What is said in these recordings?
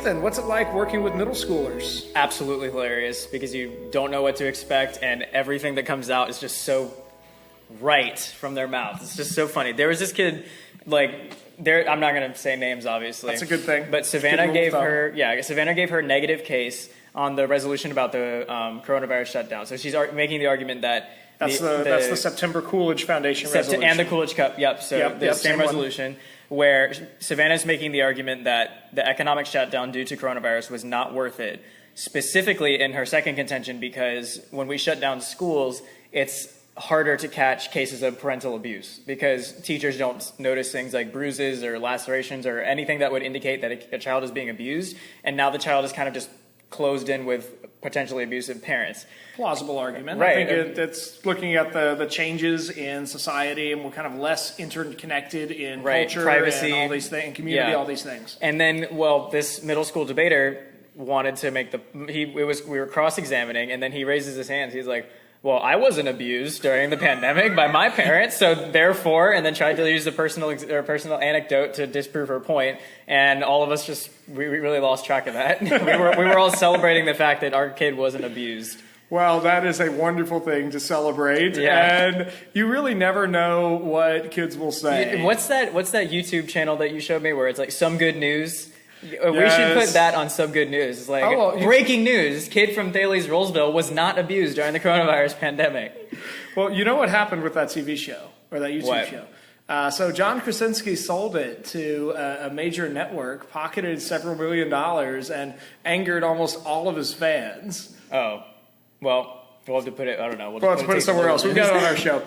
Ethan, what's it like working with middle schoolers? Absolutely hilarious, because you don't know what to expect, and everything that comes out is just so right from their mouth. It's just so funny. There was this kid, I'm not going to say names, obviously. That's a good thing. But Savannah gave her a negative case on the resolution about the coronavirus shutdown. So she's making the argument that that's the September Coolidge Foundation resolution. And the Coolidge Cup, yep. So the same resolution, where Savannah's making the argument that the economic shutdown due to coronavirus was not worth it, specifically in her second contention, because when we shut down schools, it's harder to catch cases of parental abuse because teachers don't notice things like bruises or lacerations or anything that would indicate that a child is being abused. And now the child is kind of just closed in with potentially abusive parents. Plausible argument. Right. I think it's looking at the changes in society, and we're kind of less interconnected in culture, privacy, and all these things, and community, all these things. And then, this middle school debater wanted to make we were cross-examining, and then he raises his hands. He's like, well, I wasn't abused during the pandemic by my parents, so therefore, and then tried to use a personal anecdote to disprove her point, and all of us we really lost track of that. we were all celebrating the fact that our kid wasn't abused. Well, that is a wonderful thing to celebrate, and you really never know what kids will say. What's that YouTube channel that you showed me where it's like some good news? Yes. We should put that on some good news. It's like, breaking news, kid from Thales, Rollsville was not abused during the coronavirus pandemic. Well, you know what happened with that TV show, or that YouTube show? So John Krasinski sold it to a major network, pocketed several $1 million, and angered almost all of his fans. Oh, well, we'll have to put it, I don't know. We'll have to put it somewhere else. We've got it on our show.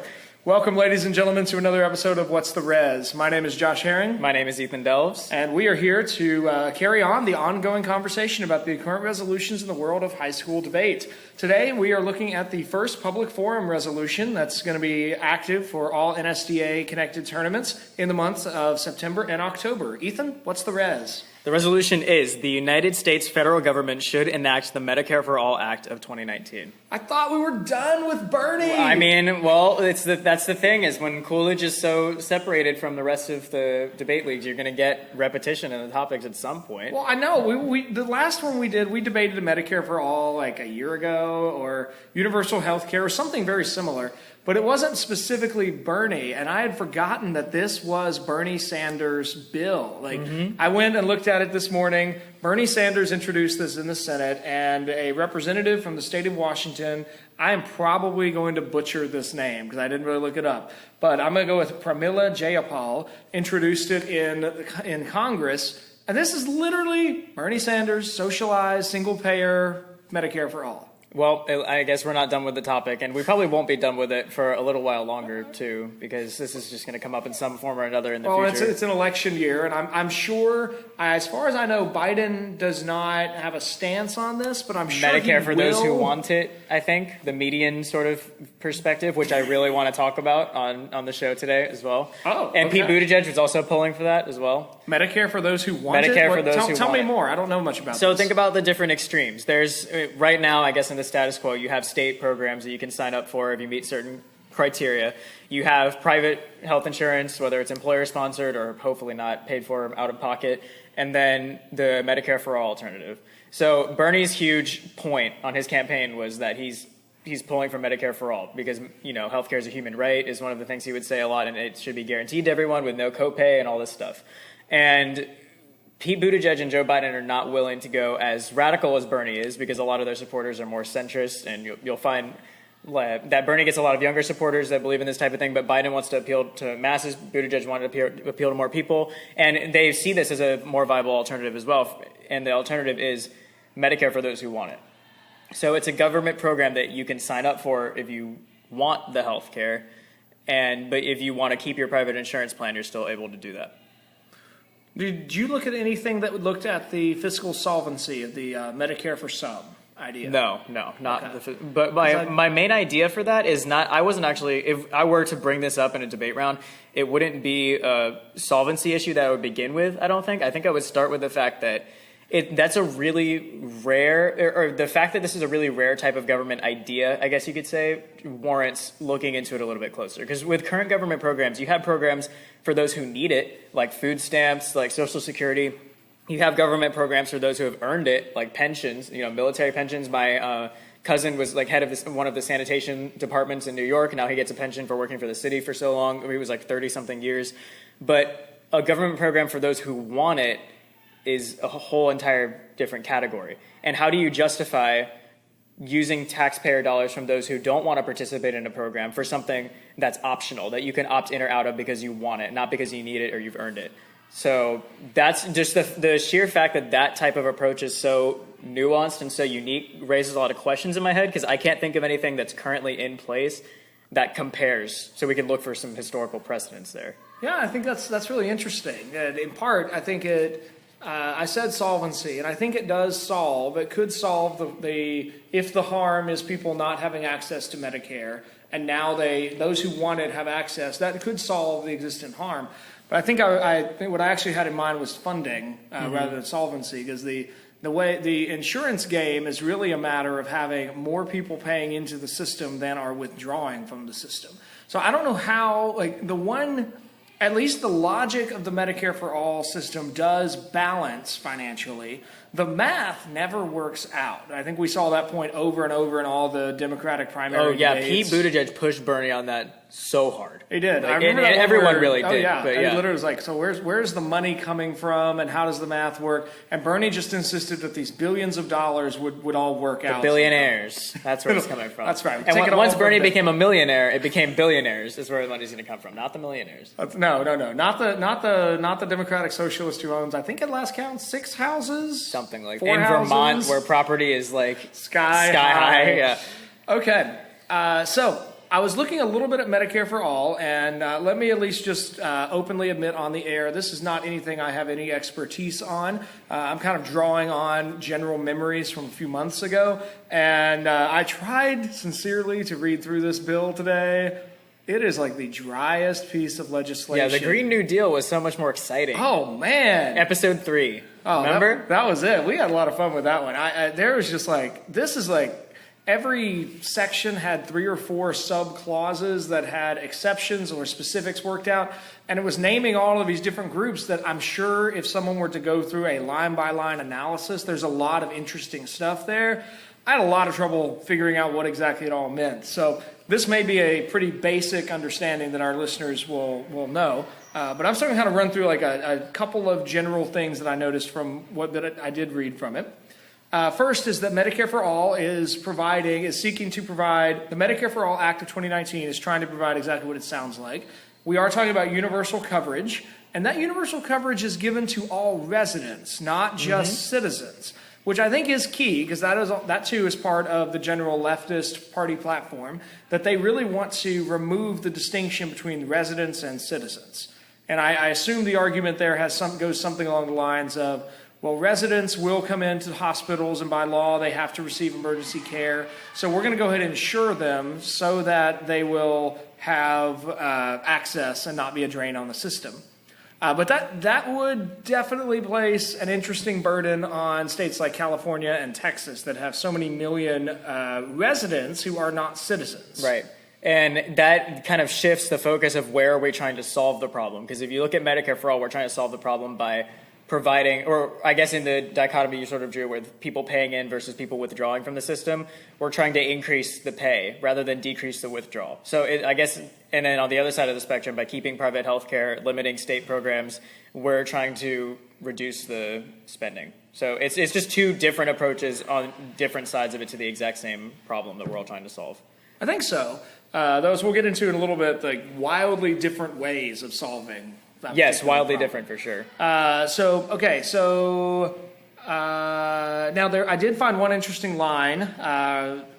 Welcome, ladies and gentlemen, to another episode of What's the Res? My name is Josh Herring. My name is Ethan Delves. And we are here to carry on the ongoing conversation about the current resolutions in the world of high school debate. Today, we are looking at the first public forum resolution that's going to be active for all NSDA-connected tournaments in the months of September and October. Ethan, what's the res? The resolution is the United States federal government should enact the Medicare-For-All Act of 2019. I thought we were done with Bernie. I mean, that's the thing, is when Coolidge is so separated from the rest of the debate leagues, you're going to get repetition in the topics at some point. Well, I know. The last one we debated a Medicare for All like a year ago, or universal health care, or something very similar. But it wasn't specifically Bernie, and I had forgotten that this was Bernie Sanders' bill. I went and looked at it this morning. Bernie Sanders introduced this in the Senate, and a representative from the state of Washington, I am probably going to butcher this name because I didn't really look it up, but I'm going to go with Pramila Jayapal, introduced it in Congress, and this is literally Bernie Sanders' socialized, single-payer Medicare for all. Well, I guess we're not done with the topic, and we probably won't be done with it for a little while longer, too, because this is just going to come up in some form or another in the future. Well, it's an election year, and I'm sure, as far as I know, Biden does not have a stance on this, but I'm sure Medicare for those who want it, I think, the median sort of perspective, which I really want to talk about on the show today as well. And Pete Buttigieg was also polling for that as well. Medicare for those who want it? Tell me more. I don't know much about this. So think about the different extremes. There's, right now, I guess in the status quo, you have state programs that you can sign up for if you meet certain criteria. You have private health insurance, whether it's employer-sponsored or hopefully not paid for out of pocket, and then the Medicare for All alternative. So Bernie's huge point on his campaign was that he's pulling for Medicare for All because, healthcare is a human right is one of the things he would say a lot, and it should be guaranteed to everyone with no copay and all this stuff. And Pete Buttigieg and Joe Biden are not willing to go as radical as Bernie is because a lot of their supporters are more centrist, and you'll find that Bernie gets a lot of younger supporters that believe in this type of thing, but Biden wants to appeal to masses. Buttigieg wanted to appeal to more people, and they see this as a more viable alternative as well, and the alternative is Medicare for those who want it. So it's a government program that you can sign up for if you want the health care, but if you want to keep your private insurance plan, you're still able to do that. Did you look at anything that looked at the fiscal solvency of the Medicare for Some idea? No, not. Okay. But my main idea for that is not. I wasn't actually. If I were to bring this up in a debate round, it wouldn't be a solvency issue that I would begin with. I don't think. I think I would start with the fact that that's a really rare, or the fact that this is a really rare type of government idea, I guess you could say, warrants looking into it a little bit closer. Because with current government programs, you have programs for those who need it, like food stamps, like Social Security, You have government programs for those who have earned it, like pensions, military pensions. My cousin was like head of one of the sanitation departments in New York, and now he gets a pension for working for the city for so long. He was like 30-something years. But a government program for those who want it is a whole entire different category. And how do you justify using taxpayer dollars from those who don't want to participate in a program for something that's optional, that you can opt in or out of because you want it, not because you need it or you've earned it? So that's just the sheer fact that type of approach is so nuanced and so unique raises a lot of questions in my head, because I can't think of anything that's currently in place that compares, so we can look for some historical precedents there. Yeah, I think that's really interesting. And in part, I think I said solvency, and I think it does solve. It could solve if the harm is people not having access to Medicare, and now those who want it have access. That could solve the existing harm. But I think what I actually had in mind was funding rather than solvency, because the way the insurance game is really a matter of having more people paying into the system than are withdrawing from the system. So I don't know how, at least the logic of the Medicare for All system does balance financially. The math never works out. I think we saw that point over and over in all the Democratic primary debates. Pete Buttigieg pushed Bernie on that so hard. He did. I remember that everyone really did. Oh, yeah. But He literally was like, so where's the money coming from, and how does the math work? And Bernie just insisted that these billions of dollars would all work out. Billionaires. That's where it's coming from. That's right. And once Bernie became a millionaire, it became billionaires is where the money's going to come from, not the millionaires. No. Not the Democratic socialist who owns, I think at last count, 6 houses? Something like 4 in houses? Vermont, where property is like sky high. Yeah. Okay. So I was looking a little bit at Medicare for All, and let me at least just openly admit on the air, this is not anything I have any expertise on. I'm kind of drawing on general memories from a few months ago, and I tried sincerely to read through this bill today. It is like the driest piece of legislation. Yeah, the Green New Deal was so much more exciting. Oh, man. Episode 3. Oh, remember? That was it. We had a lot of fun with that one. There was just this is every section had 3 or 4 sub-clauses that had exceptions or specifics worked out, and it was naming all of these different groups that I'm sure if someone were to go through a line-by-line analysis, there's a lot of interesting stuff there. I had a lot of trouble figuring out what exactly it all meant. So this may be a pretty basic understanding that our listeners will know, but I'm starting to kind of run through a couple of general things that I noticed from that I did read from it. First is that Medicare for All is seeking to provide, the Medicare for All Act of 2019 is trying to provide exactly what it sounds like. We are talking about universal coverage, and that universal coverage is given to all residents, not just citizens, which I think is key, because that too is part of the general leftist party platform, that they really want to remove the distinction between residents and citizens. And I assume the argument there goes something along the lines of, well, residents will come into hospitals, and by law they have to receive emergency care. So we're going to go ahead and insure them so that they will have access and not be a drain on the system. But that would definitely place an interesting burden on states like California and Texas that have so many million residents who are not citizens. Right. And that kind of shifts the focus of where are we trying to solve the problem. Because if you look at Medicare for All, we're trying to solve the problem by providing, or I guess in the dichotomy you sort of drew with people paying in versus people withdrawing from the system, we're trying to increase the pay rather than decrease the withdrawal. So I guess, and then on the other side of the spectrum, by keeping private health care, limiting state programs, we're trying to reduce the spending. So it's just 2 different approaches on different sides of it to the exact same problem that we're all trying to solve. I think so. Those we'll get into in a little bit, wildly different ways of solving. Yes, wildly different for sure. Now I did find one interesting line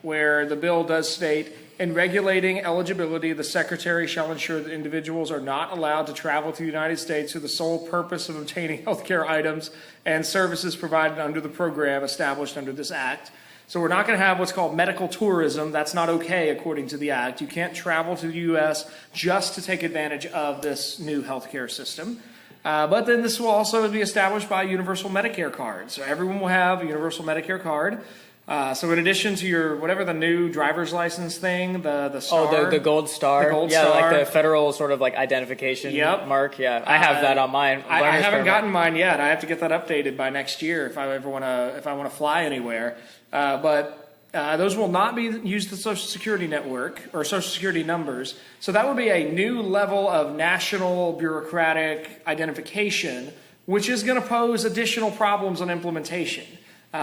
where the bill does state, in regulating eligibility, the Secretary shall ensure that individuals are not allowed to travel to the United States for the sole purpose of obtaining health care items and services provided under the program established under this Act. So we're not going to have what's called medical tourism. That's not okay according to the Act. You can't travel to the U.S. just to take advantage of this new healthcare system. But then this will also be established by a universal Medicare card. So everyone will have a universal Medicare card. So in addition to your whatever the new driver's license thing, the star, the gold star, the gold yeah, star. like the federal sort of like identification mark. Yeah, I have that on mine. I haven't gotten mine yet. I have to get that updated by next year if I want to fly anywhere. But those will not be use the Social Security network or Social Security numbers. So that would be a new level of national bureaucratic identification, which is going to pose additional problems on implementation.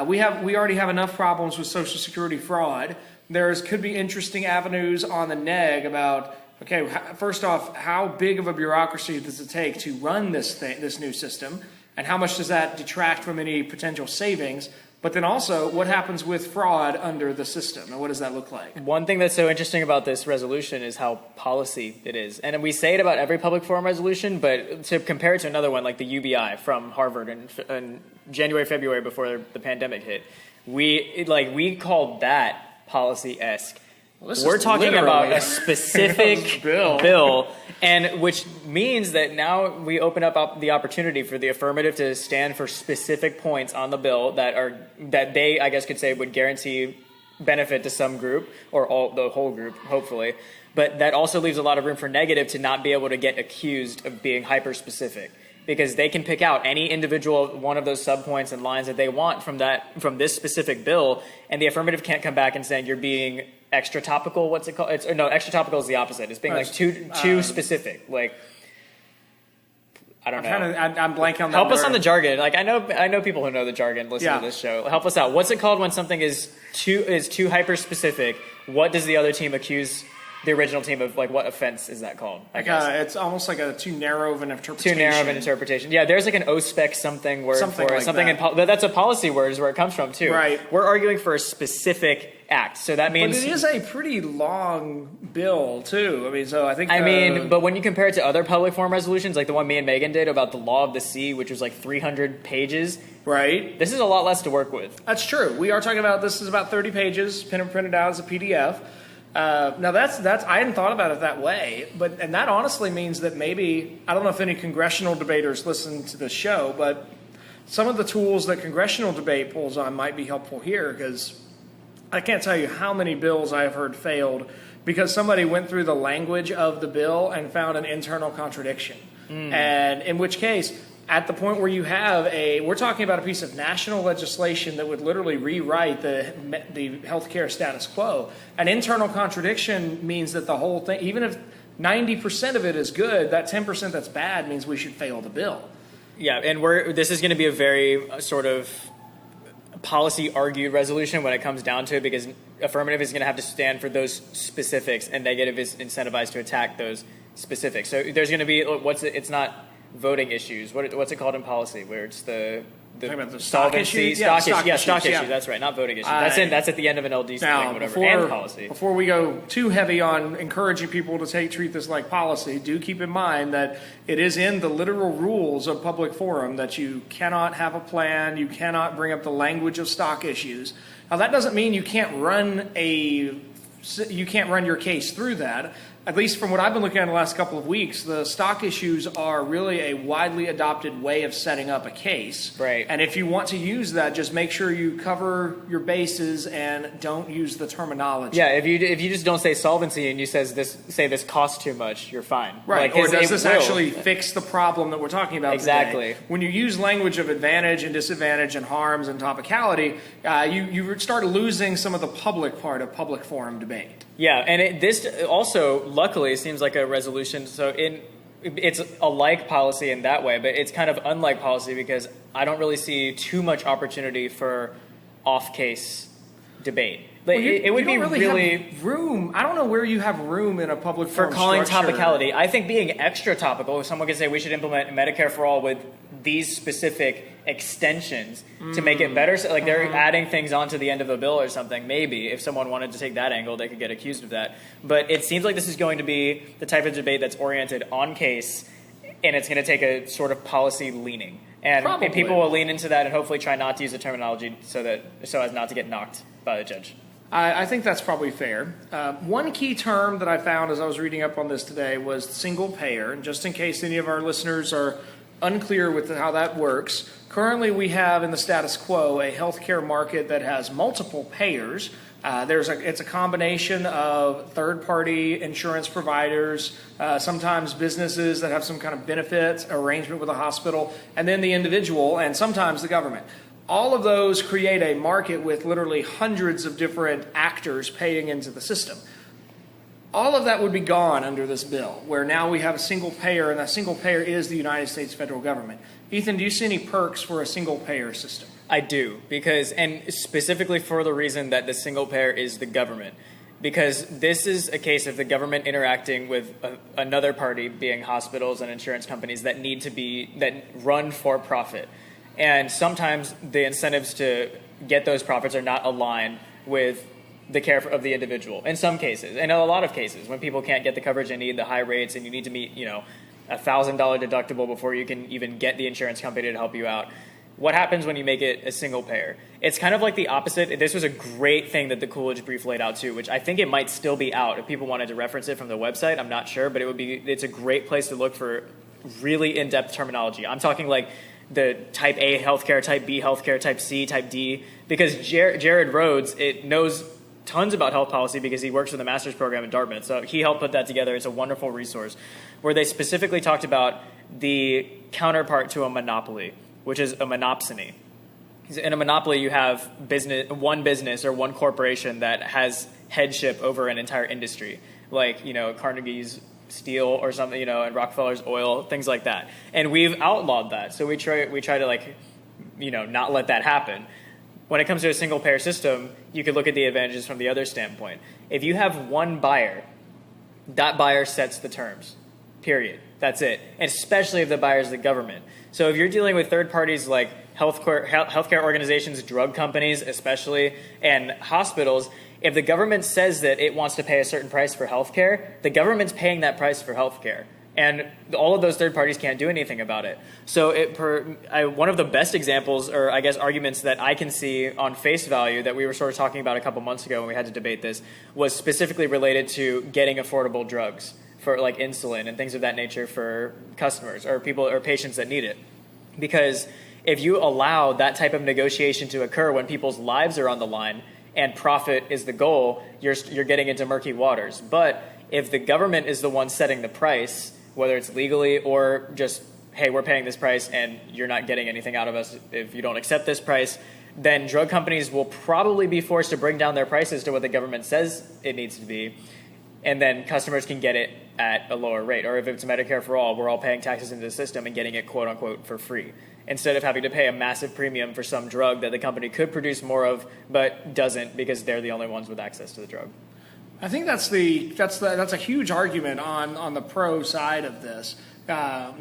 We already have enough problems with Social Security fraud. Could be interesting avenues on the neg about, okay, first off, how big of a bureaucracy does it take to run this new system, and how much does that detract from any potential savings? But then also, what happens with fraud under the system, and what does that look like? One thing that's so interesting about this resolution is how policy it is. And we say it about every public forum resolution, but to compare it to another one like the UBI from Harvard in January, February before the pandemic hit, we called that policy-esque. Well, we're talking about a specific bill, and which means that now we open up the opportunity for the affirmative to stand for specific points on the bill that they, I guess, could say would guarantee benefit to some group or the whole group, hopefully. But that also leaves a lot of room for negative to not be able to get accused of being hyper-specific, because they can pick out any individual one of those subpoints and lines that they want from this specific bill, and the affirmative can't come back and saying you're being extra topical. What's it called? Extra topical is the opposite. It's being like too specific. Like, I don't know. I'm blanking on that. Help us on the jargon. Like, I know people who know the jargon listen to this show. Help us out. What's it called when something is too hyper specific? What does the other team accuse the original team of? Like, what offense is that called? I guess it's almost like a too narrow of an interpretation. Too narrow of an interpretation. Yeah, there's like an OSPEC something word something for it. Like something that. That's a policy word is where it comes from too. Right. We're arguing for a specific act, so that means. But it is a pretty long bill too. I mean, so I think. But when you compare it to other public forum resolutions, like the one me and Megan did about the law of the sea, which was like 300 pages. Right. This is a lot less to work with. That's true. We are talking about this is about 30 pages, printed out as a PDF. Now that's I hadn't thought about it that way, and that honestly means that maybe I don't know if any congressional debaters listen to this show, but some of the tools that congressional debate pulls on might be helpful here, because I can't tell you how many bills I have heard failed because somebody went through the language of the bill and found an internal contradiction, and in which case, at the point where you have we're talking about a piece of national legislation that would literally rewrite the healthcare status quo. An internal contradiction means that the whole thing, even if 90% of it is good, that 10% that's bad means we should fail the bill. Yeah, and this is going to be a very sort of policy argued resolution when it comes down to it, because affirmative is going to have to stand for those specifics and negative is incentivized to attack those specifics. So there's going to be it's not voting issues. What's it called in policy? Where it's the stock issue? Stock issue. That's right, not voting issue. That's at the end of an LD thing, whatever. And policy. Before we go too heavy on encouraging people to treat this like policy, do keep in mind that it is in the literal rules of public forum that you cannot have a plan, you cannot bring up the language of stock issues. Now that doesn't mean you can't run your case through that. At least from what I've been looking at in the last couple of weeks, the stock issues are really a widely adopted way of setting up a case. Right. And if you want to use that, just make sure you cover your bases and don't use the terminology. Yeah, if you just don't say solvency and you say this costs too much, you're fine. Right. Or does this actually fix the problem that we're talking about exactly. today? When you use language of advantage and disadvantage and harms and topicality, you start losing some of the public part of public forum debate. Yeah, and this also, luckily, seems like a resolution. So it's a like policy in that way, but it's kind of unlike policy because I don't really see too much opportunity for off-case debate. It would be really have room. I don't know where you have room in a public forum for calling structure. Topicality. I think being extra topical, someone could say we should implement Medicare-For-All with these specific extensions to make it better. So, like they're adding things onto the end of a bill or something. Maybe if someone wanted to take that angle, they could get accused of that. But it seems like this is going to be the type of debate that's oriented on case, and it's going to take a sort of policy leaning. And people will lean into that and hopefully try not to use the terminology so as not to get knocked by the judge. I think that's probably fair. One key term that I found as I was reading up on this today was single payer. And just in case any of our listeners are unclear with how that works. Currently, we have in the status quo a healthcare market that has multiple payers. It's a combination of third-party insurance providers, sometimes businesses that have some kind of benefit arrangement with a hospital, and then the individual, and sometimes the government. All of those create a market with literally hundreds of different actors paying into the system. All of that would be gone under this bill, where now we have a single payer, and that single payer is the United States federal government. Ethan, do you see any perks for a single payer system? I do, and specifically for the reason that the single payer is the government. Because this is a case of the government interacting with another party, being hospitals and insurance companies that run for profit. And sometimes the incentives to get those profits are not aligned with the care of the individual. In some cases, and in a lot of cases, when people can't get the coverage they need, the high rates, and you need to meet, $1,000 deductible before you can even get the insurance company to help you out. What happens when you make it a single payer? It's kind of like the opposite. This was a great thing that the Coolidge brief laid out too, which I think it might still be out. If people wanted to reference it from the website, I'm not sure, but it's a great place to look for really in-depth terminology. I'm talking like the type A healthcare, type B healthcare, type C, type D, because Jared Rhodes, knows tons about health policy because he works with the master's program at Dartmouth. So he helped put that together. It's a wonderful resource where they specifically talked about the counterpart to a monopoly, which is a monopsony. In a monopoly, you have one business or one corporation that has headship over an entire industry, like Carnegie's steel or something, and Rockefeller's oil, things like that. And we've outlawed that. So we try to not let that happen. When it comes to a single payer system, you could look at the advantages from the other standpoint. If you have one buyer, that buyer sets the terms, period. That's it. And especially if the buyer is the government. So if you're dealing with third parties like healthcare organizations, drug companies especially, and hospitals, if the government says that it wants to pay a certain price for healthcare, the government's paying that price for healthcare. And all of those third parties can't do anything about it. So one of the best examples, or I guess arguments that I can see on face value that we were sort of talking about a couple months ago when we had to debate this, was specifically related to getting affordable drugs for like insulin and things of that nature for customers or people or patients that need it. Because if you allow that type of negotiation to occur when people's lives are on the line and profit is the goal, you're getting into murky waters. But if the government is the one setting the price, whether it's legally or just, hey, we're paying this price and you're not getting anything out of us if you don't accept this price, then drug companies will probably be forced to bring down their prices to what the government says it needs to be. And then customers can get it at a lower rate. Or if it's Medicare-For-All, we're all paying taxes into the system and getting it, quote unquote, for free, instead of having to pay a massive premium for some drug that the company could produce more of but doesn't because they're the only ones with access to the drug. I think that's a huge argument on the pro side of this. Though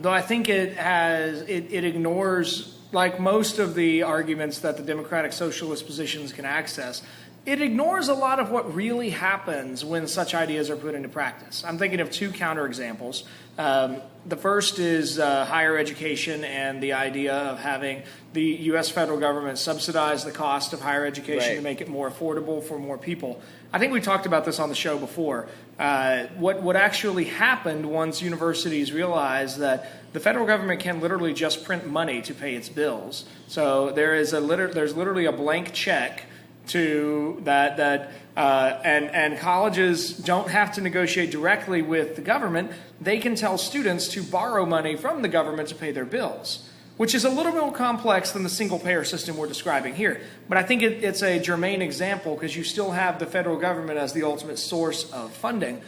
I think it ignores, like most of the arguments that the Democratic Socialist positions can access, it ignores a lot of what really happens when such ideas are put into practice. I'm thinking of two counterexamples. The first is higher education and the idea of having the U.S. federal government subsidize the cost of higher education to make it more affordable for more people. I think we talked about this on the show before. What actually happened once universities realized that the federal government can literally just print money to pay its bills. So there's literally a blank check to that and colleges don't have to negotiate directly with the government. They can tell students to borrow money from the government to pay their bills, which is a little more complex than the single-payer system we're describing here. But I think it's a germane example because you still have the federal government as the ultimate source of funding.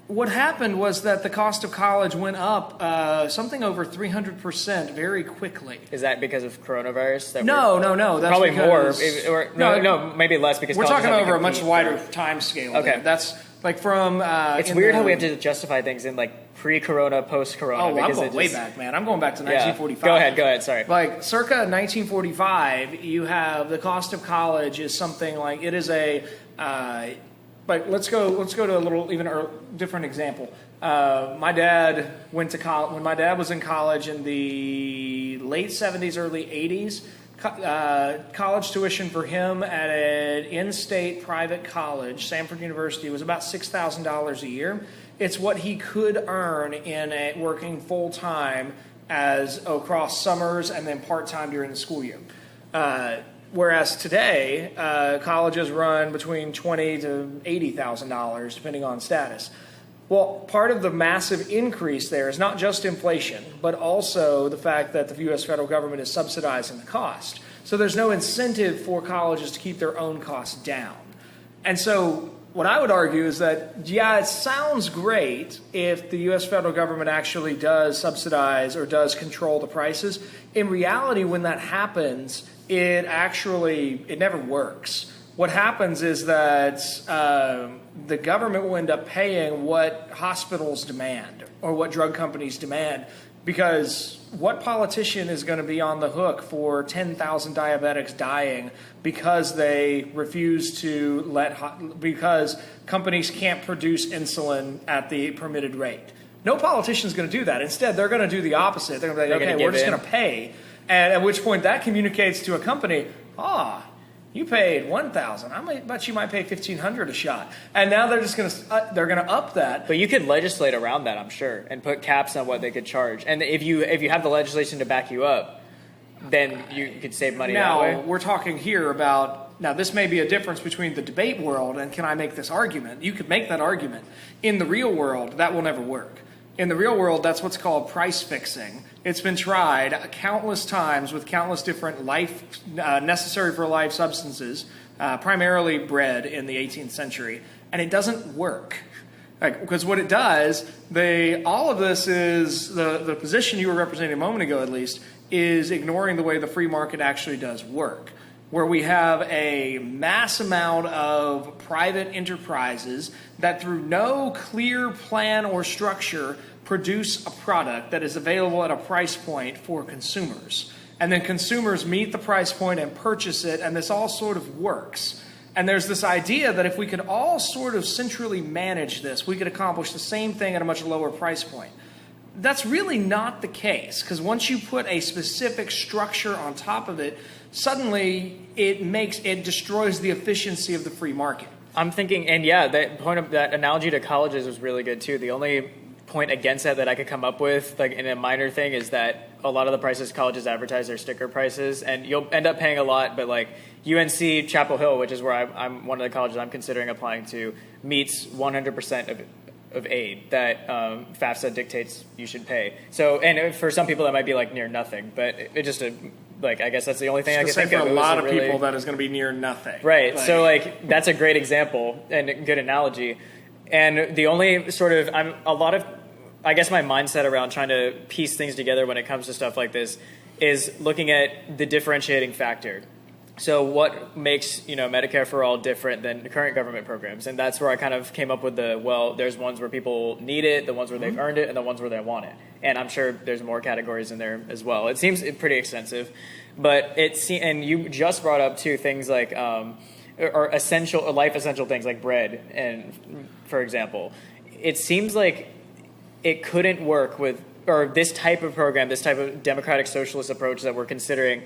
What happened was that the cost of college went up something over 300% very quickly. Is that because of coronavirus? No. That's probably because, more. No, maybe less because we're talking over a much wider for time scale. Okay, that's like from. It's weird how we have to justify things in like pre-corona, post-corona. Oh, I'm going way back, man. I'm going back to 1945. Go ahead. Sorry. Like circa 1945, you have the cost of college is something like it is a. But let's go to a little even different example. My dad went to college when my dad was in college in the late 70s, early 80s. College tuition for him at an in-state private college, Samford University, was about $6,000 a year. It's what he could earn in working full-time as across summers and then part-time during the school year. Whereas today, colleges run between $20,000 to $80,000, depending on status. Well, part of the massive increase there is not just inflation, but also the fact that the U.S. federal government is subsidizing the cost. So there's no incentive for colleges to keep their own costs down. And so what I would argue is that, yeah, it sounds great if the U.S. federal government actually does subsidize or does control the prices. In reality, when that happens, it never works. What happens is that the government will end up paying what hospitals demand or what drug companies demand, because what politician is going to be on the hook for 10,000 diabetics dying because they refuse to because companies can't produce insulin at the permitted rate? No politician is going to do that. Instead, they're going to do the opposite. They're going to be like, okay, we're just going to pay. And at which point that communicates to a company, you paid $1,000. I bet you might pay $1,500 a shot. And now they're just going to up that. But you could legislate around that, I'm sure, and put caps on what they could charge. And if you have the legislation to back you up, then you could save money that way. Now, we're talking here about, now this may be a difference between the debate world and can I make this argument? You could make that argument. In the real world, that will never work. In the real world, that's what's called price fixing. It's been tried countless times with countless different necessary for life substances, primarily bread in the 18th century, and it doesn't work. Because what it does, all of this is, the position you were representing a moment ago at least, is ignoring the way the free market actually does work, where we have a mass amount of private enterprises that through no clear plan or structure produce a product that is available at a price point for consumers. And then consumers meet the price point and purchase it, and this all sort of works. And there's this idea that if we could all sort of centrally manage this, we could accomplish the same thing at a much lower price point. That's really not the case, because once you put a specific structure on top of it, suddenly it destroys the efficiency of the free market. I'm thinking, and yeah, that analogy to colleges was really good too. The only point against that I could come up with, like in a minor thing, is that a lot of the prices colleges advertise are sticker prices, and you'll end up paying a lot. But like UNC Chapel Hill, which is where I'm one of the colleges I'm considering applying to, meets 100% of aid that FAFSA dictates you should pay. So, and for some people that might be like near nothing, but it just I guess that's the only thing I can think of. For a lot of people, that is going to be near nothing. Right. So that's a great example and a good analogy. And the only sort of, I guess my mindset around trying to piece things together when it comes to stuff like this is looking at the differentiating factor. So what makes, Medicare for All different than the current government programs? And that's where I kind of came up with there's ones where people need it, the ones where they've earned it, and the ones where they want it. And I'm sure there's more categories in there as well. It seems pretty extensive. But and you just brought up two things like, or life essential things like bread, and for example. It seems like it couldn't work or this type of program, this type of democratic socialist approach that we're considering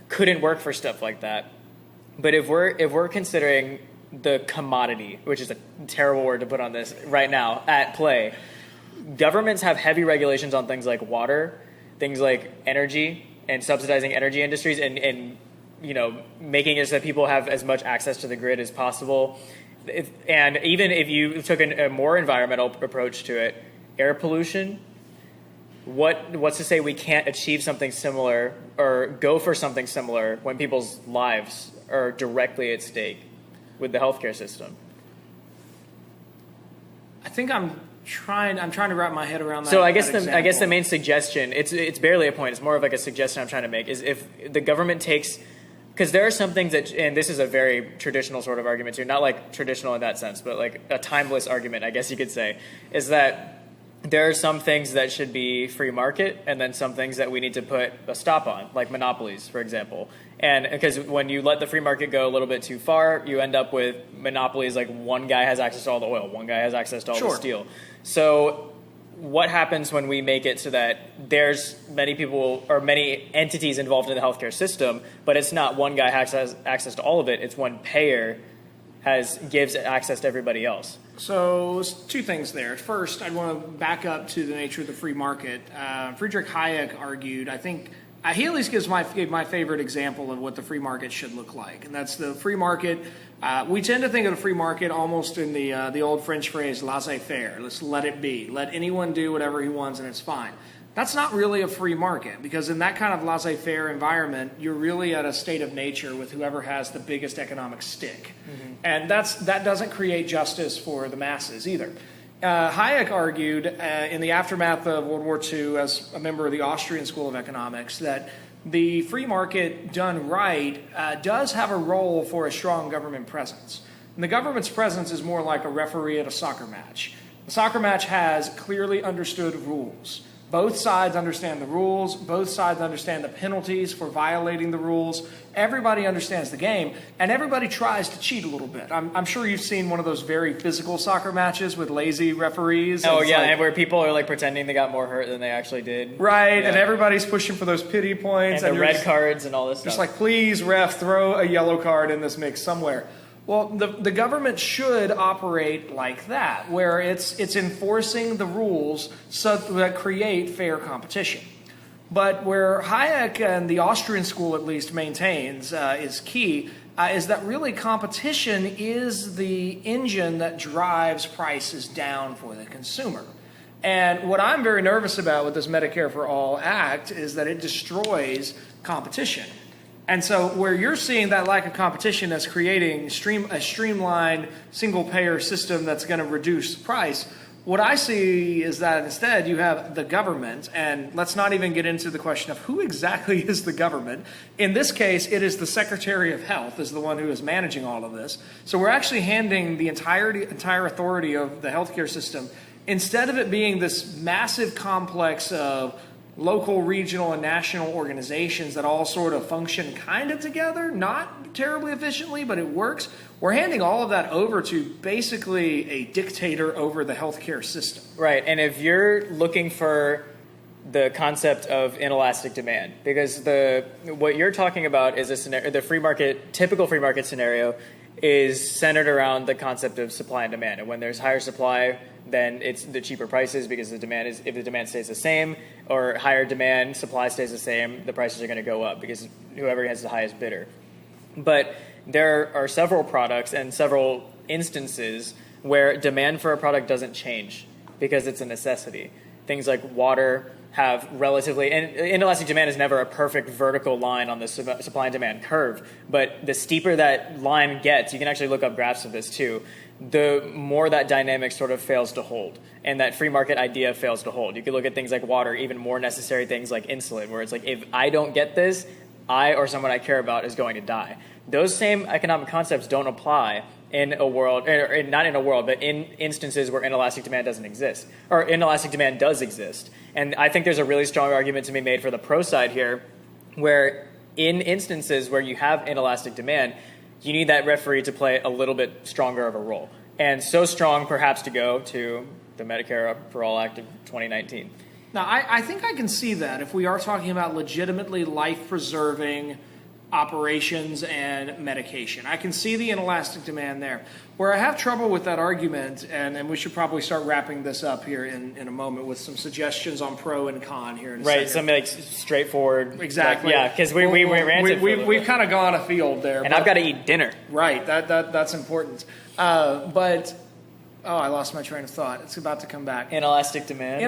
couldn't work for stuff like that. But if we're considering the commodity, which is a terrible word to put on this right now, at play, governments have heavy regulations on things like water, things like energy, and subsidizing energy industries, and making it so that people have as much access to the grid as possible. And even if you took a more environmental approach to it, air pollution, what's to say we can't achieve something similar or go for something similar when people's lives are directly at stake with the healthcare system? I think I'm trying to wrap my head around that. So I guess the main suggestion, it's barely a point, it's more of like a suggestion I'm trying to make, is if the government takes, because there are some things that, and this is a very traditional sort of argument too, not like traditional in that sense, but like a timeless argument, I guess you could say, is that there are some things that should be free market, and then some things that we need to put a stop on, like monopolies, for example. And because when you let the free market go a little bit too far, you end up with monopolies like one guy has access to all the oil, one guy has access to all the steel. So what happens when we make it so that there's many people or many entities involved in the healthcare system, but it's not one guy has access to all of it, it's one payer gives access to everybody else? So two things there. First, I'd want to back up to the nature of the free market. Friedrich Hayek argued, I think, he at least gives my favorite example of what the free market should look like, and that's the free market. We tend to think of the free market almost in the old French phrase laissez-faire. Let's let it be. Let anyone do whatever he wants and it's fine. That's not really a free market, because in that kind of laissez-faire environment, you're really at a state of nature with whoever has the biggest economic stick. Mm-hmm. And that doesn't create justice for the masses either. Hayek argued in the aftermath of World War II, as a member of the Austrian School of Economics, that the free market done right does have a role for a strong government presence. And the government's presence is more like a referee at a soccer match. The soccer match has clearly understood rules. Both sides understand the rules. Both sides understand the penalties for violating the rules. Everybody understands the game, and everybody tries to cheat a little bit. I'm sure you've seen one of those very physical soccer matches with lazy referees. Oh, yeah, and where people are like pretending they got more hurt than they actually did. Right, yeah. And everybody's pushing for those pity points. And the red cards and all this stuff. Just like, please, ref, throw a yellow card in this mix somewhere. Well, the government should operate like that, where it's enforcing the rules so that create fair competition. But where Hayek and the Austrian school at least maintains is key is that really competition is the engine that drives prices down for the consumer. And what I'm very nervous about with this Medicare-For-All Act is that it destroys competition. And so where you're seeing that lack of competition that's creating a streamlined single-payer system that's going to reduce price, what I see is that instead you have the government, and let's not even get into the question of who exactly is the government. In this case, it is the Secretary of Health is the one who is managing all of this. So we're actually handing the entire authority of the healthcare system, instead of it being this massive complex of local, regional, and national organizations that all sort of function kind of together, not terribly efficiently, but it works. We're handing all of that over to basically a dictator over the healthcare system. Right, and if you're looking for the concept of inelastic demand, because what you're talking about is a scenario, the free market, typical free market scenario is centered around the concept of supply and demand. And when there's higher supply, then it's the cheaper prices, because if the demand stays the same, or higher demand, supply stays the same, the prices are going to go up because whoever has the highest bidder. But there are several products and several instances where demand for a product doesn't change because it's a necessity. Things like water have relatively, and inelastic demand is never a perfect vertical line on the supply and demand curve, but the steeper that line gets, you can actually look up graphs of this too, the more that dynamic sort of fails to hold, and that free market idea fails to hold. You can look at things like water, even more necessary things like insulin, where it's like, if I don't get this, I or someone I care about is going to die. Those same economic concepts don't apply in a world, or not in a world, but in instances where inelastic demand doesn't exist, or inelastic demand does exist. And I think there's a really strong argument to be made for the pro side here, where in instances where you have inelastic demand, you need that referee to play a little bit stronger of a role. And so strong, perhaps, to go to the Medicare-For-All Act of 2019. Now, I think I can see that if we are talking about legitimately life-preserving operations and medication. I can see the inelastic demand there. Where I have trouble with that argument, and we should probably start wrapping this up here in a moment with some suggestions on pro and con here in a second. Right, something like straightforward. Exactly. Yeah, because we ranted for a little We've bit. kind of gone afield there. And I've got to eat dinner. Right, that's important. I lost my train of thought. It's about to come back. Inelastic demand.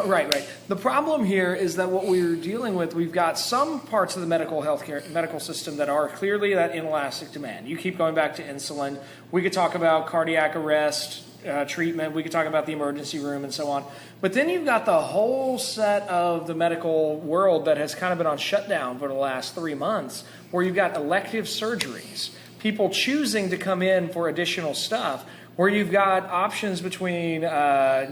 Right. The problem here is that what we're dealing with, we've got some parts of the medical system that are clearly that inelastic demand. You keep going back to insulin. We could talk about cardiac arrest treatment. We could talk about the emergency room and so on. But then you've got the whole set of the medical world that has kind of been on shutdown for the last 3 months, where you've got elective surgeries, people choosing to come in for additional stuff, where you've got options between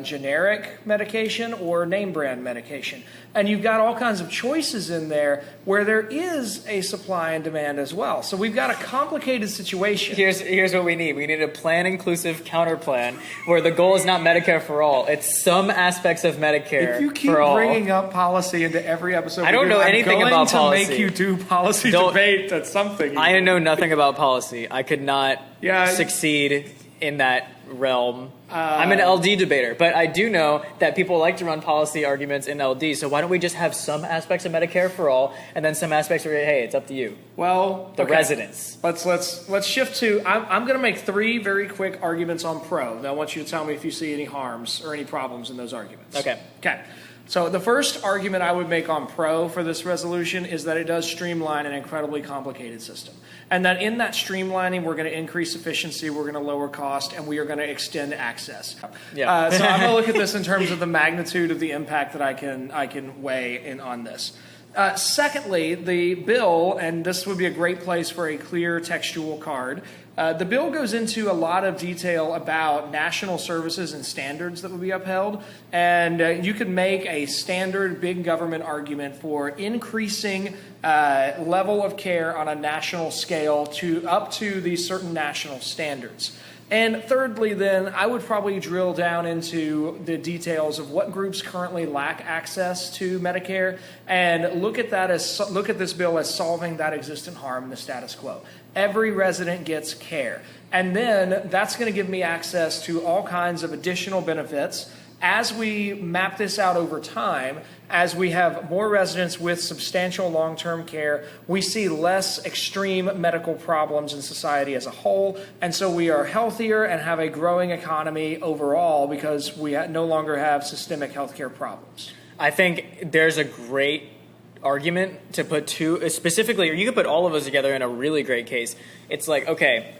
generic medication or name brand medication. And you've got all kinds of choices in there where there is a supply and demand as well. So we've got a complicated situation. Here's what we need. We need a plan-inclusive counter plan where the goal is not Medicare for all. It's some aspects of Medicare If you keep for all. bringing up policy into every episode, I don't know anything about policy. I'm going to make you do policy debate. That's something. I know nothing about policy. I could not succeed in that realm. I'm an LD debater, but I do know that people like to run policy arguments in LD. So why don't we just have some aspects of Medicare for all, and then some aspects where, hey, it's up to you. Well, the residents. Let's shift to. I'm going to make 3 very quick arguments on pro. Now I want you to tell me if you see any harms or any problems in those arguments. Okay. Okay. So the first argument I would make on pro for this resolution is that it does streamline an incredibly complicated system. And that in that streamlining, we're going to increase efficiency, we're going to lower cost, and we are going to extend access. Yeah. So I'm going to look at this in terms of the magnitude of the impact that I can weigh in on this. Secondly, the bill, and this would be a great place for a clear textual card, the bill goes into a lot of detail about national services and standards that would be upheld, and you could make a standard big government argument for increasing level of care on a national scale to up to these certain national standards. And thirdly, then, I would probably drill down into the details of what groups currently lack access to Medicare, and look at this bill as solving that existent harm in the status quo. Every resident gets care, and then that's going to give me access to all kinds of additional benefits. As we map this out over time, as we have more residents with substantial long-term care, we see less extreme medical problems in society as a whole, and so we are healthier and have a growing economy overall because we no longer have systemic healthcare problems. I think there's a great argument to put specifically, or you could put all of those together in a really great case. It's like, okay,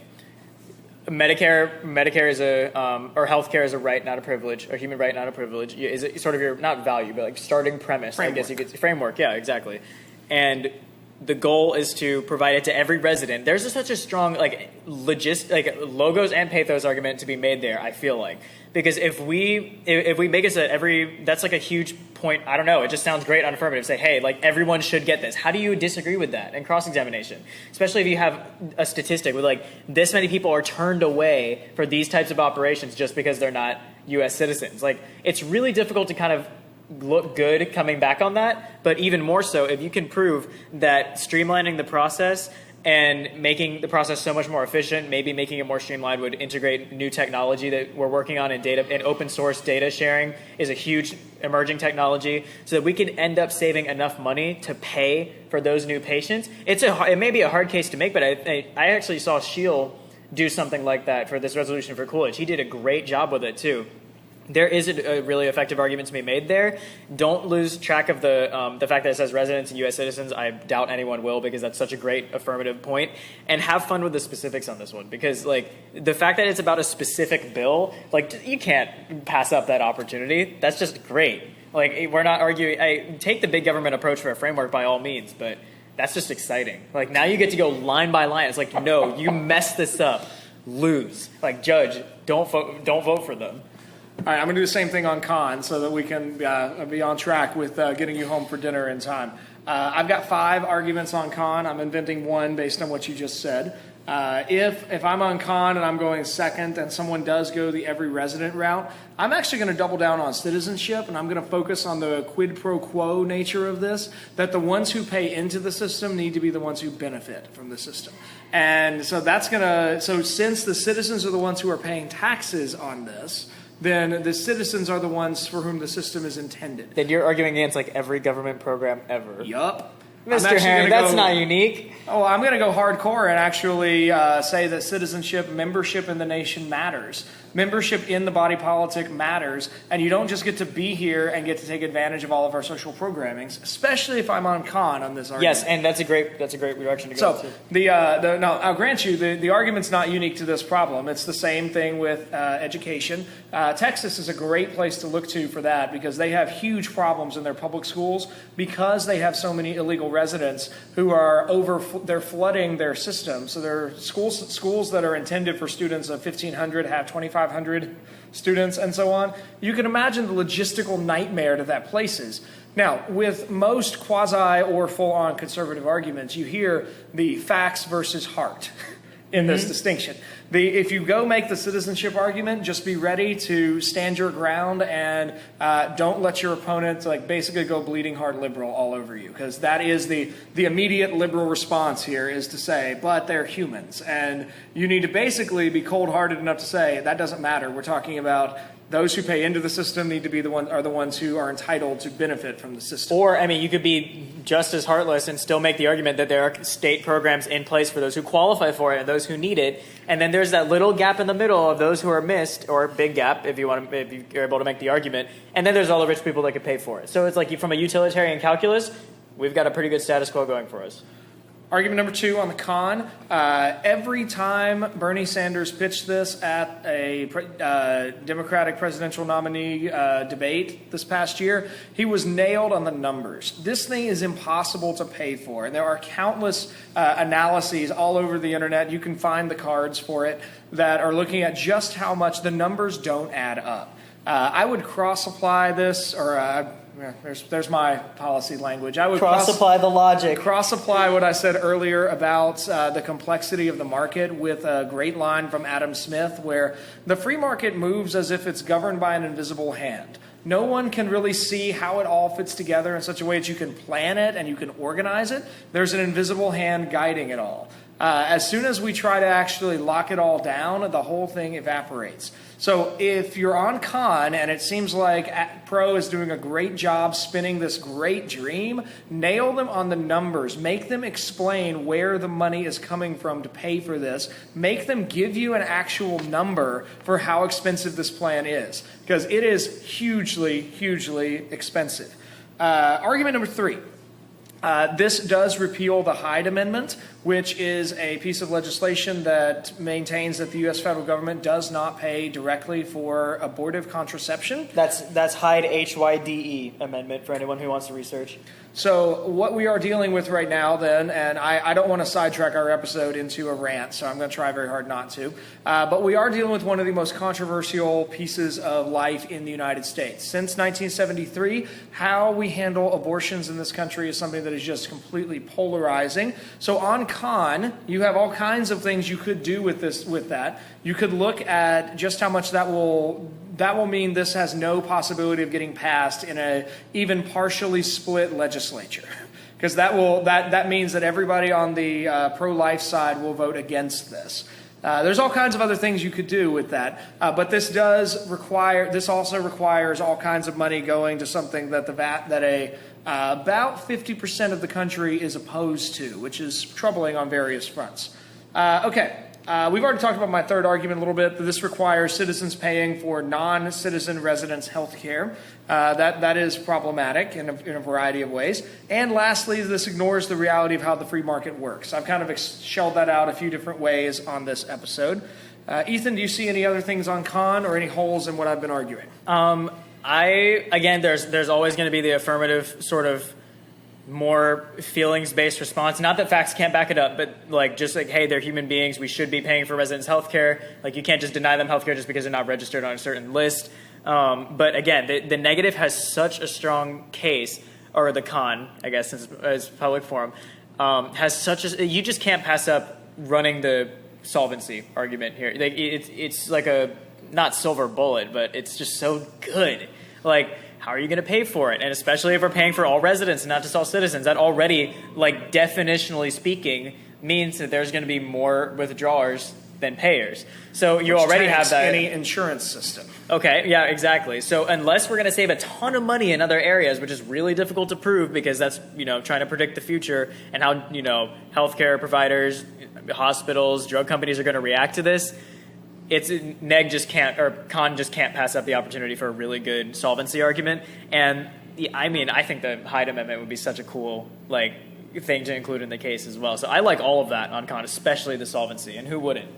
Medicare is or healthcare is a right, not a privilege, a human right, not a privilege. Is it sort of your, not value, but like starting premise, Framework. I guess you could, framework, yeah, exactly. And the goal is to provide it to every resident. There's such a strong logos and pathos argument to be made there, I feel like. Because if we make it so that's like a huge point, I don't know, it just sounds great on affirmative. Say, hey, like everyone should get this. How do you disagree with that in cross-examination? Especially if you have a statistic with like this many people are turned away for these types of operations just because they're not U.S. citizens. Like it's really difficult to kind of look good coming back on that, but even more so if you can prove that streamlining the process and making the process so much more efficient, maybe making it more streamlined would integrate new technology that we're working on in data and open source data sharing is a huge emerging technology so that we can end up saving enough money to pay for those new patients. It may be a hard case to make, but I actually saw Sheil do something like that for this resolution for Coolidge. He did a great job with it too. There is a really effective argument to be made there. Don't lose track of the fact that it says residents and U.S. citizens. I doubt anyone will because that's such a great affirmative point. And have fun with the specifics on this one because like the fact that it's about a specific bill, like you can't pass up that opportunity. That's just great. Like we're not arguing. I take the big government approach for a framework by all means, but that's just exciting. Like now you get to go line by line. It's like no, you messed this up, lose. Like judge, don't vote for them. All right, I'm going to do the same thing on con so that we can be on track with getting you home for dinner in time. I've got 5 arguments on con. I'm inventing one based on what you just said. If I'm on con and I'm going second and someone does go the every resident route, I'm actually going to double down on citizenship and I'm going to focus on the quid pro quo nature of this, that the ones who pay into the system need to be the ones who benefit from the system. And so since the citizens are the ones who are paying taxes on this, then the citizens are the ones for whom the system is intended. Then you're arguing against like every government program ever. Yup. Mr. Herring, that's not unique. Oh, I'm going to go hardcore and actually say that citizenship, membership in the nation matters. Membership in the body politic matters, and you don't just get to be here and get to take advantage of all of our social programmings, especially if I'm on con on this argument. Yes, and that's a great direction to go. So I'll grant you the argument's not unique to this problem. It's the same thing with education. Texas is a great place to look to for that because they have huge problems in their public schools because they have so many illegal residents who are they're flooding their system. So there are schools that are intended for students of 1,500 have 2,500 students and so on. You can imagine the logistical nightmare that places. Now, with most quasi or full-on conservative arguments, you hear the facts versus heart in this distinction. If you go make the citizenship argument, just be ready to stand your ground and don't let your opponent basically go bleeding heart liberal all over you, because that is the immediate liberal response here, is to say, but they're humans, and you need to basically be cold-hearted enough to say that doesn't matter. We're talking about those who pay into the system need to be the ones who are entitled to benefit from the system. Or, I mean, you could be just as heartless and still make the argument that there are state programs in place for those who qualify for it and those who need it. And then there's that little gap in the middle of those who are missed, or a big gap if you're able to make the argument. And then there's all the rich people that could pay for it. So it's like, from a utilitarian calculus, we've got a pretty good status quo going for us. Argument number 2 on the con. Every time Bernie Sanders pitched this at a Democratic presidential nominee debate this past year, he was nailed on the numbers. This thing is impossible to pay for, and there are countless analyses all over the internet. You can find the cards for it that are looking at just how much the numbers don't add up. I would cross-apply this, or there's my policy language. I would cross-apply the logic. Cross-apply what I said earlier about the complexity of the market with a great line from Adam Smith, where the free market moves as if it's governed by an invisible hand. No one can really see how it all fits together in such a way that you can plan it and you can organize it. There's an invisible hand guiding it all. As soon as we try to actually lock it all down, the whole thing evaporates. So if you're on con and it seems like pro is doing a great job spinning this great dream, nail them on the numbers. Make them explain where the money is coming from to pay for this. Make them give you an actual number for how expensive this plan is, because it is hugely, hugely expensive. Argument number 3. This does repeal the Hyde Amendment, which is a piece of legislation that maintains that the U.S. federal government does not pay directly for abortive contraception. That's Hyde, H-Y-D-E amendment for anyone who wants to research. So what we are dealing with right now then, and I don't want to sidetrack our episode into a rant, so I'm going to try very hard not to, but we are dealing with one of the most controversial pieces of life in the United States. Since 1973, how we handle abortions in this country is something that is just completely polarizing. So on con, you have all kinds of things you could do with that. You could look at just how much that will mean this has no possibility of getting passed in a even partially split legislature, because that means that everybody on the pro-life side will vote against this. There's all kinds of other things you could do with that, but this also requires all kinds of money going to something that about 50% of the country is opposed to, which is troubling on various fronts. We've already talked about my third argument a little bit, that this requires citizens paying for non-citizen residents' health care. That is problematic in a variety of ways. And lastly, this ignores the reality of how the free market works. I've kind of shelled that out a few different ways on this episode. Ethan, do you see any other things on con or any holes in what I've been arguing? There's always going to be the affirmative sort of more feelings-based response. Not that facts can't back it up, but hey, they're human beings. We should be paying for residents' health care. You can't just deny them health care just because they're not registered on a certain list. But again, the negative has such a strong case, or the con, I guess, as public forum, you just can't pass up running the solvency argument here. It's like a, not silver bullet, but it's just so good. How are you going to pay for it? And especially if we're paying for all residents and not just all citizens, that already, definitionally speaking, means that there's going to be more withdrawers than payers. So you already have that. Any insurance system. Okay, yeah, exactly. So unless we're going to save a ton of money in other areas, which is really difficult to prove because that's, trying to predict the future and how, healthcare providers, hospitals, drug companies are going to react to this, con just can't pass up the opportunity for a really good solvency argument. And I think the Hyde Amendment would be such a cool thing to include in the case as well. So I like all of that on con, especially the solvency, and who wouldn't?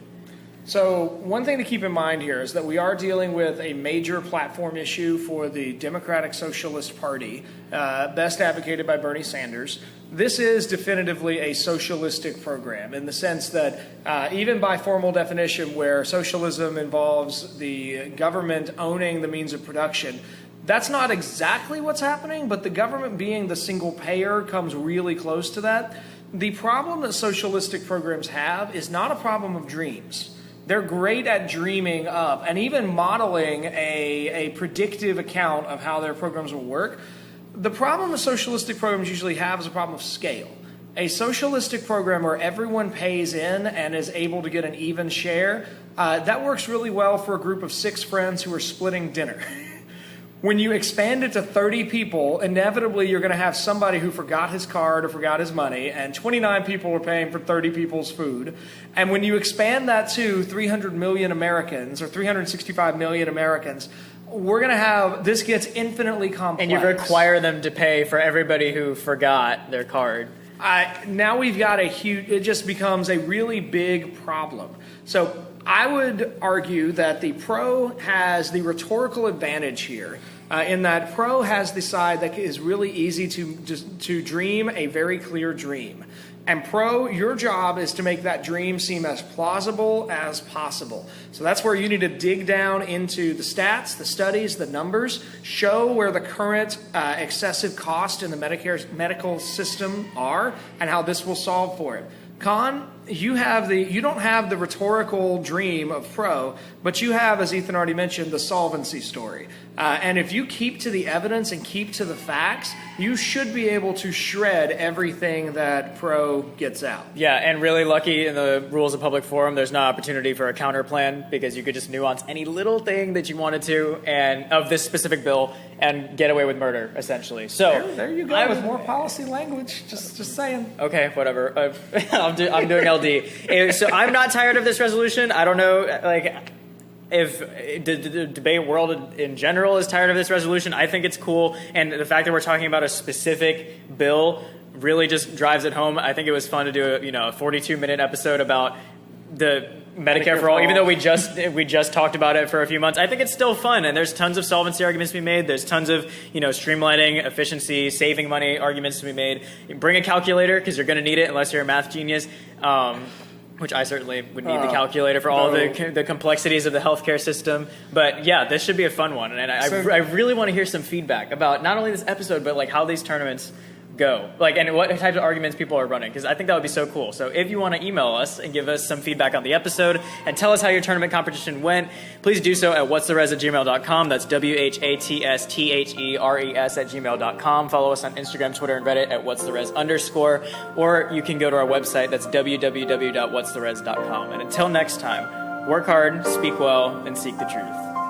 So one thing to keep in mind here is that we are dealing with a major platform issue for the Democratic Socialist Party, best advocated by Bernie Sanders. This is definitively a socialistic program in the sense that even by formal definition, where socialism involves the government owning the means of production, that's not exactly what's happening, but the government being the single payer comes really close to that. The problem that socialistic programs have is not a problem of dreams. They're great at dreaming up and even modeling a predictive account of how their programs will work. The problem the socialistic programs usually have is a problem of scale. A socialistic program where everyone pays in and is able to get an even share, that works really well for a group of 6 friends who are splitting dinner. When you expand it to 30 people, inevitably you're going to have somebody who forgot his card or forgot his money, and 29 people are paying for 30 people's food. And when you expand that to 300 million Americans or 365 million Americans, we're going to have, this gets infinitely complex. And you require them to pay for everybody who forgot their card. Now we've got a huge, it just becomes a really big problem. So I would argue that the pro has the rhetorical advantage here, in that pro has the side that is really easy to dream a very clear dream. And pro, your job is to make that dream seem as plausible as possible. So that's where you need to dig down into the stats, the studies, the numbers, show where the current excessive cost in the Medicare medical system are and how this will solve for it. Con, you don't have the rhetorical dream of pro, but you have, as Ethan already mentioned, the solvency story. And if you keep to the evidence and keep to the facts, you should be able to shred everything that pro gets out. Yeah, and really lucky in the rules of public forum, there's no opportunity for a counter plan because you could just nuance any little thing that you wanted to and of this specific bill and get away with murder, essentially. So there you go, with more policy language. Just saying. Okay, whatever. I'm doing LD. So I'm not tired of this resolution. I don't know, if the debate world in general is tired of this resolution. I think it's cool, and the fact that we're talking about a specific bill really just drives it home. I think it was fun to do a 42-minute episode about the Medicare for all, even though we just talked about it for a few months. I think it's still fun, and there's tons of solvency arguments to be made. There's tons of streamlining, efficiency, saving money arguments to be made. Bring a calculator because you're going to need it unless you're a math genius. Which I certainly would need the calculator for all the complexities of the healthcare system. But yeah, this should be a fun one. And I really want to hear some feedback about not only this episode, but how these tournaments go. And what types of arguments people are running. Because I think that would be so cool. So if you want to email us and give us some feedback on the episode and tell us how your tournament competition went, please do so at whatstheres@gmail.com. That's WHATSTHERES@gmail.com. Follow us on Instagram, Twitter, and Reddit at whatstheres_. Or you can go to our website. That's www.whatstheres.com. And until next time, work hard, speak well, and seek the truth.